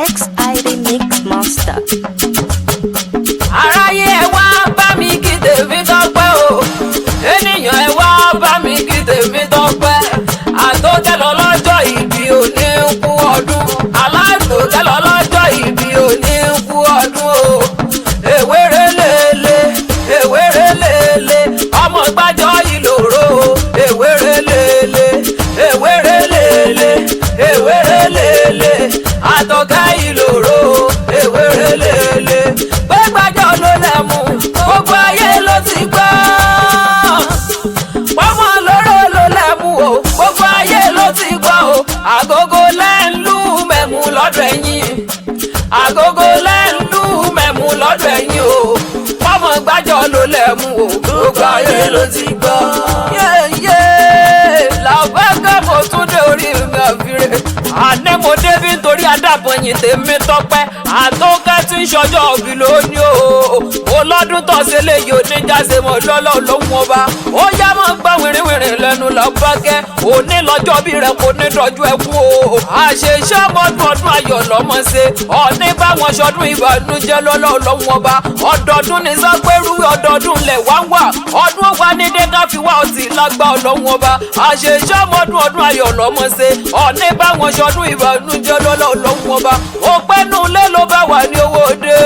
XID Mix Master. Aráyé ẹ wá bá mi kí tèmi tọ́pẹ́ o, ènìyàn ẹ wá bá mi kí tèmi tọ́pẹ́. Àtòkẹ́lọ lọ́jọ́ ìbí òní kú ọdún, alátòkẹ́lọ lọ́jọ́ ìbí òní kú ọdún o. Èwéré lélẹ̀, èwéré lélẹ̀, ọmọ gbájọ́ ìlòrò o. Èwéré lélẹ̀, èwéré lélẹ̀, èwéré lélẹ̀, àtọ̀kẹ́ ìlòrò o. Èwéré lélẹ̀, pé gbájọ́ ló lẹ́mu, gbogbo ayé ló ti gbọ́. Pọ́nmọ́ lóró ló lẹ́mu o, gbogbo ayé ló ti gbọ́ o. Àgógó lẹ́ńlú mẹ́mu lọ́dọ̀ ẹ̀yìn, àgógó lẹ́ńlú mẹ́mu lọ́dọ̀ ẹ̀yìn o. Pọ́nmọ́ gbájọ́ ló lẹ́mu o, gbogbo ayé ló ti gbọ́. Yéyé làbẹ́kẹ́ mo tún dé orí mi àfiré. Àná mo débi nítorí adábọ̀yìn tèmi tọ́pẹ́. Àtọ́kẹ́ tí ń ṣọjọ́ òbí lónìí o. Mo lọ́dún tó ṣe léyìí oníjàse mọ̀ lọ́lọ́ lóhùn ọba. Ó yá mọ́ gbọ́ wìrìwìrì lẹ́nu lọ́bọ́kẹ́. Òní lọ́jọ́ bí rẹ̀ kò ní dọ́jú ẹkún o. Àṣeṣe ọmọdún ọdún ayọ̀ lọ́mọ ṣe. Ọ̀ní bá wọn ṣọdún ìbànújẹ́ lọ́lọ́ lóhùn ọba. Ọdọọdún ní sọ́pẹ́rú ọdọọdún lẹ̀ wá ń wà. Ọdún ó wá ní dẹ́ká fi wá ọtí lágbá ọlọ́hùn ọba. Àṣeṣe ọmọdún ọdún ayọ̀ lọ́mọ ṣe. Ọ̀ní bá wọn ṣọdún ìbànújẹ́ lọ́lọ́ lóhùn ọba. Ó pẹ́nu lé ló bá wà ní owó dé,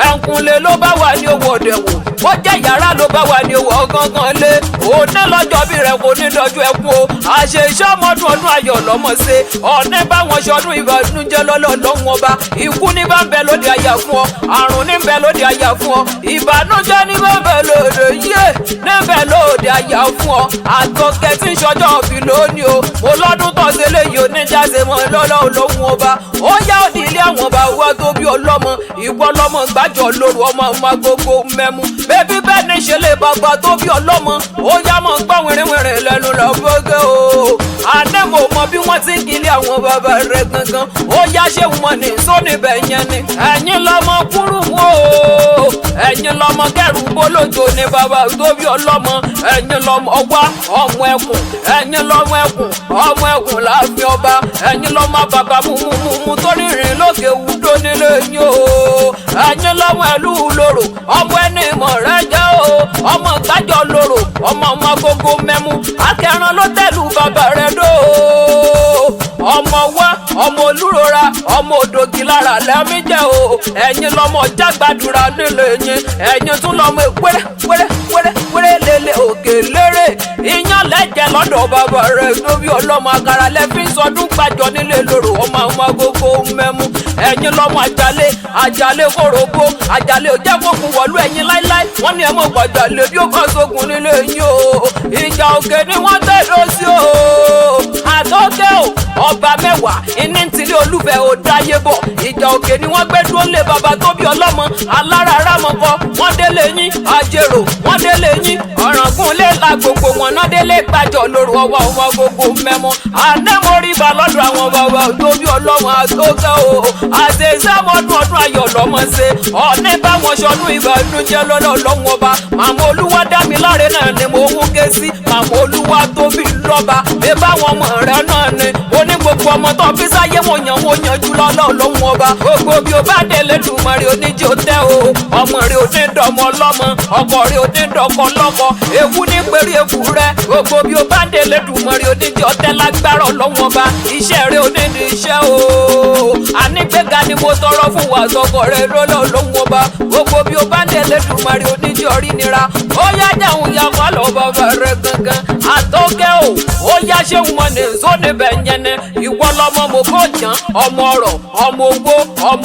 ẹ̀kúnlé ló bá wà ní owó dẹ̀wò, ó jẹ́ yàrá ló bá wà ní owó gángan lé. Òní lọ́jọ́ bí rẹ̀ kò ní dọ́jú ẹkún o. Àṣeṣe ọmọdún ọdún ayọ̀ lọ́mọ ṣe. Ọ̀ní bá wọn ṣọdún ìbànújẹ́ lọ́lọ́ lọ́hùn ọba. Ikú ní bá ń bẹ lóde àyà fún ọ, àrùn ní bẹ lóde àyà fún ọ, ìbànújẹ́ ní bá ń bẹ lóde yé ní bẹ lóde àyà fún ọ. Àtọ̀kẹ́ tí ń ṣọjọ́ òbí lónìí o. Mo lọ́dún tó ṣe léyìí oníjàse mọ́ lọ́lọ́ lọ́hùn ọba. Ó yá òdì ilé àwọn bá wá tó bí ọlọ́mọ, ìwọ lọ́mọ gbájọ lóru ọmọ gbogbo mẹ́mu. Bébí bẹ́ẹ̀ ní ṣe lè bàbá tó bí ọlọ́mọ. Ó yá mọ̀ gbọ́ wìrìwìrì lẹ́nu lọ́fọ́gẹ́ o. Àná mo mọ bí wọ́n ti ń kílé àwọn bàbá rẹ̀ gangan. Ó yá ṣé wọn ní sóníbẹ̀ yẹn ni. Ẹ̀yin lọ́mọ kúrú wo, ẹ̀yin lọ́mọ kẹrù bólójó ni bàbá tó bí ọlọ́mọ. Ẹ̀yin lọ́mọ ọwá ọmọ ẹkùn, ẹ̀yin lọ́mọ ẹkùn ọmọ ẹkùn láàfin ọba. Ẹ̀yin lọ́mọ bàbá mú tó rìnrìn lókè wúdó nílé yín o. Ẹ̀yin lọ́mọ ẹlú lòrò, ọmọ ẹni ìmọ̀ rẹ jẹ́ o. Ọmọ gbájọ lòrò, ọmọ gbogbo mẹ́mu. Akẹran ló tẹ̀lú bàbá rẹ̀ dó. Ọmọ wá, ọmọ olúrora, ọmọ òdògì lára lẹ́mí jẹ́ o. Ẹ̀yin lọ́mọ jágbàdúrà nílé yín. Ẹ̀yin tún lọ́mọ wéré lélẹ̀ òkè lérè. Iyán lẹ́jẹ̀ lọ́dọ̀ bàbá rẹ̀ lórí ọlọ́mọ àkàrà lẹ́fí sọdún gbàjọ nílé lòrò ọmọ gbogbo mẹ́mu. Ẹ̀yin lọ́mọ àjàlé kòròbó, àjàlé ò jẹ́ fòkun wọ̀lú ẹ̀yin láíláí. Wọ́n ní ẹmọ gbàjàlé bí ó kàn sógun nílé yín o. Ìjà òkè ni wọ́n tẹ̀dó sí o. Àtọ́kẹ́ o, ọba mẹ́wàá iní ń tilé olúfẹ́ ò dáyé bọ̀. Ìjà òkè ni wọ́n gbé dúró lé bàbá tó bí ọlọ́mọ. Alára arámọ̀kọ wọ́n délé yín, àjèrò wọ́n délé yín, ọ̀ràngún lé la gbogbo wọn náà délé gbàjọ lóru ọwọ́ ọmọ gbogbo mẹ́mọ́. Àná mo rí ba lọ́dọ̀ àwọn bàbá tó bí ọlọ́mọ. Àtọ́kẹ́ o, àṣeṣe ọmọdún ọdún ayọ̀ lọ́mọ ṣe. Ọ̀ní bá wọn ṣọdún ìbànújẹ́ lọ́lọ́ lọ́hùn ọba. Màmá olúwa dá mi láre náà ni mo mú ké sí. Màmá olúwa tó bí lọ́ba. Bí báwọn ọmọ rẹ̀ náà ni. Ó ní gbogbo ọmọ tó fi sáyé wọn yanjú lọ́lọ́ lọ́hùn ọba. Gbogbo bí o bá délé dùnmọ̀ rẹ̀ oníjó tẹ́ o. Ọmọ rẹ̀ ò ní dọmọ lọ́mọ, ọkọ rẹ̀ ò ní dọkọ lọ́kọ. Ewu ní pẹ̀lú ewu rẹ̀. Gbogbo bí o bá délé dùnmọ̀ rẹ̀ oníjó tẹ́ lágbára ọlọ́hùn ọba. Iṣẹ́ rẹ̀ ò ní di iṣẹ́ o. Ànígbéga ni mo tọrọ fún wa sọkọ rẹ̀ lọ́lọ́ lọ́hùn ọba. Gbogbo bí o bá délé dùnmọ̀ rẹ̀ oníjó rí nira. Ó yá jẹun ya wà lọ bàbá rẹ̀ gangan. Àtọ́kẹ́ o, ó yá ṣé wọn ní sóníbẹ̀ yẹn ni. Ìwọ lọmọ mo kó jàn, ọmọ ọrọ̀, ọmọ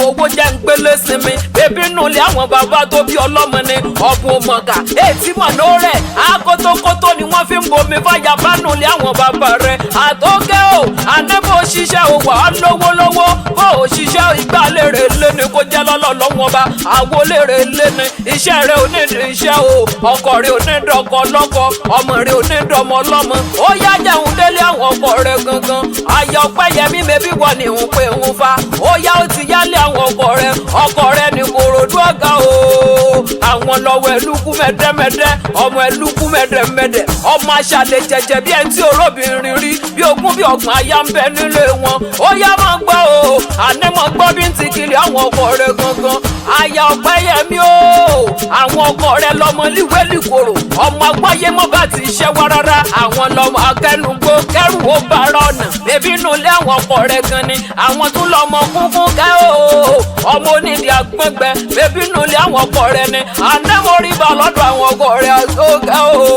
owó jẹ́ ń gbélé sinmi. Bébí nulẹ̀ àwọn bàbá tó bí ọlọ́mọ ni. Ọ̀bùn mọ̀gà, ètí mọ̀ ló rẹ̀. Akótókótó ni wọ́n fi ń bomi fàyà bá nulẹ̀ àwọn bàbá rẹ̀. Àtọ́kẹ́ o, àná bó ṣiṣẹ́ o wà á lówó. Bó o ṣiṣẹ́ ìgbà lérè lé ni kó jẹ́ lọ́lọ́ lọ́wọ́ bá. Àwo lérè lé ni. Iṣẹ́ rẹ̀ ò ní di iṣẹ́ o. Ọkọ rẹ̀ ò ní dọkọ lọ́kọ. Ọmọ rẹ̀ ò ní dọmọ lọ́mọ. Ó yá jẹun délé àwọn ọkọ rẹ̀ gangan. Ayọ̀ Ọpẹ́yẹmí mẹ́bí wọ ni òun pé òun fa. Ó yá ó ti yálé àwọn ọkọ rẹ̀. Ọkọ rẹ̀ ní Kòròdú ọ̀gá o. àwọn lọ́wọ́ ẹlúkú mẹ́dẹ́mẹ́dẹ́ ọmọ ẹlúkú mẹ́dẹ́mẹ́dẹ́ ọmọ aṣàlẹ̀ jẹ̀jẹ̀ bí ẹni tí olóbìnrin rí bí ogún bí ọgbọ̀n aya ń bẹ nílé wọn ó yá máa gbọ́ o àní máa gbọ́ bí ń ti kiri àwọn ọkọ rẹ gangan aya Ọpẹ́yẹmí o àwọn ọkọ rẹ lọmọ líwélìkòrò ọmọ agbáyé mọ́ bá ti ṣẹ́ wá rárá àwọn lọmọ akẹnugbó kẹrù ó bára ọ̀nà bébí inú ilé àwọn ọkọ rẹ gan ni àwọn tún lọmọ kúnkún kẹ́ o ọmọ onídìí agbọ́ngbẹ bébí inú ilé àwọn ọkọ rẹ ni ànẹ́mọ̀rí bá lọ́dọ̀ àwọn ọkọ rẹ àgógá o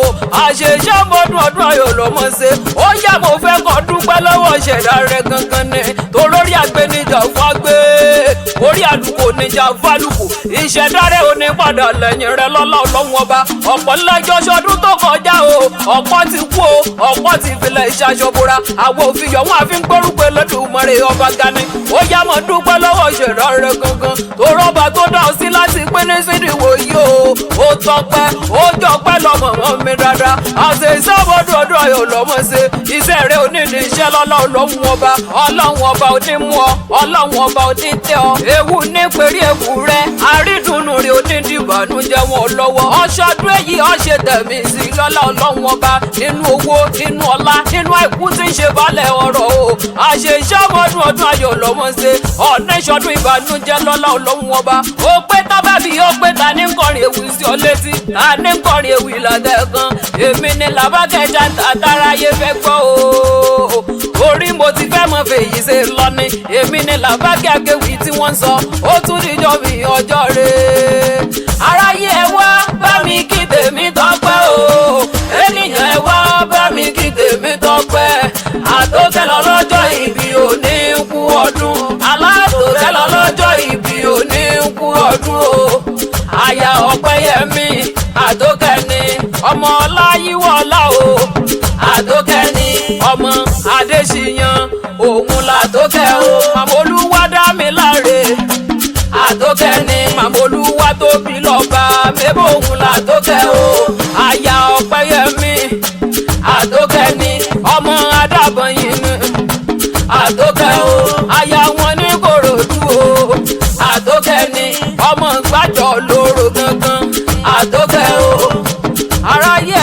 àṣeṣe ọmọdún ọdún ayọ̀ ló mọ̀ ṣe ó yá mo fẹ́ kọ́ dúpẹ́ lọ́wọ́ ṣẹ̀dá rẹ gangan ni torórí àgbẹ̀nijà fún àgbẹ̀ orí àlùkò níjà fún àlùkò ìṣẹ̀dá rẹ ò ní padà lẹ́yìn rẹ lọ́lá ọlọ́run ọba ọ̀pọ̀ ńlẹ́jọ́ ṣọdún tó kọjá o ọ̀pọ̀ ti kú o ọ̀pọ̀ ti filẹ̀ ìṣàṣọ̀bùra àwọn òfin yọ̀ wọ́n àfi ń gbórúkọ Olódùmarè ọba gani ó yá mo dúpẹ́ lọ́wọ́ ṣẹ̀dá rẹ gangan torọ́ba tó dá ọ sí láti pín ní sídìwò yìí o ó tọpẹ́ ó jọpẹ́ lọ́mọ mọ́ mi dáadáa àṣẹ ìṣàbọ̀dún ọdún ayọ̀ lọ́mọ ṣe iṣẹ́ rẹ ò ní ní iṣẹ́ lọ́lá ọlọ́run ọba ò ní mú ọ ọlọ́run ọba ò ní tẹ ọ ewu ní péré ewu rẹ àrídùnnú rẹ ò ní dìbànújẹ́ wọn lọ́wọ́ ọṣọdún èyí ọṣẹ tẹ̀mí sí lọ́lá ọlọ́run ọba nínú owó nínú ọlá nínú àìkú tí ń ṣe balẹ̀ ọ̀rọ̀ o àṣẹ ìṣàbọ̀dún ọdún ayọ̀ lọ́mọ ṣe ọ̀nà ìṣọdún ìbànújẹ́ lọ́lá ọlọ́run ọba ó pé tábàbí ó pé ta ní kọrin ewì sí ọ létí ta ní kọrin ewì lọ́tẹ̀kan èmi ni làbákẹ́jà tàtàráyé fẹ́ gbọ́ o orí mo ti fẹ́ mọ fèyí ṣe lọ ni èmi ni làbákẹ́ akéwì tí wọ́n ń sọ ó tún díjọ́ mi ọjọ́ rẹ̀ aráyé ẹ wá bá mi kí tèmi tọ́pẹ́ o ènìyàn ẹ wá bá mi kí tèmi tọ́pẹ́ àtòkẹ́ lọ lọ́jọ́ ìbí òní ń kú ọdún alátòkẹ́ lọ lọ́jọ́ ìbí òní ń kú ọdún o aya Ọpẹ́yẹmí àtòkẹ́ ni ọmọ Ọláyíwọlá o àtòkẹ́ ni ọmọ Adéṣiyàn òun làtòkẹ́ o màmá Olúwadámiláre àtòkẹ́ ni màmá Olúwa tóbi lọ́ba mébò òun làtòkẹ́ o aya Ọpẹ́yẹmí àtòkẹ́ ni ọmọ Adábọ̀yìn ni àtòkẹ́ o aya wọn ní Kòròdú o àtòkẹ́ ni ọmọ Gbájọ lóró gangan àtòkẹ́ o aráyé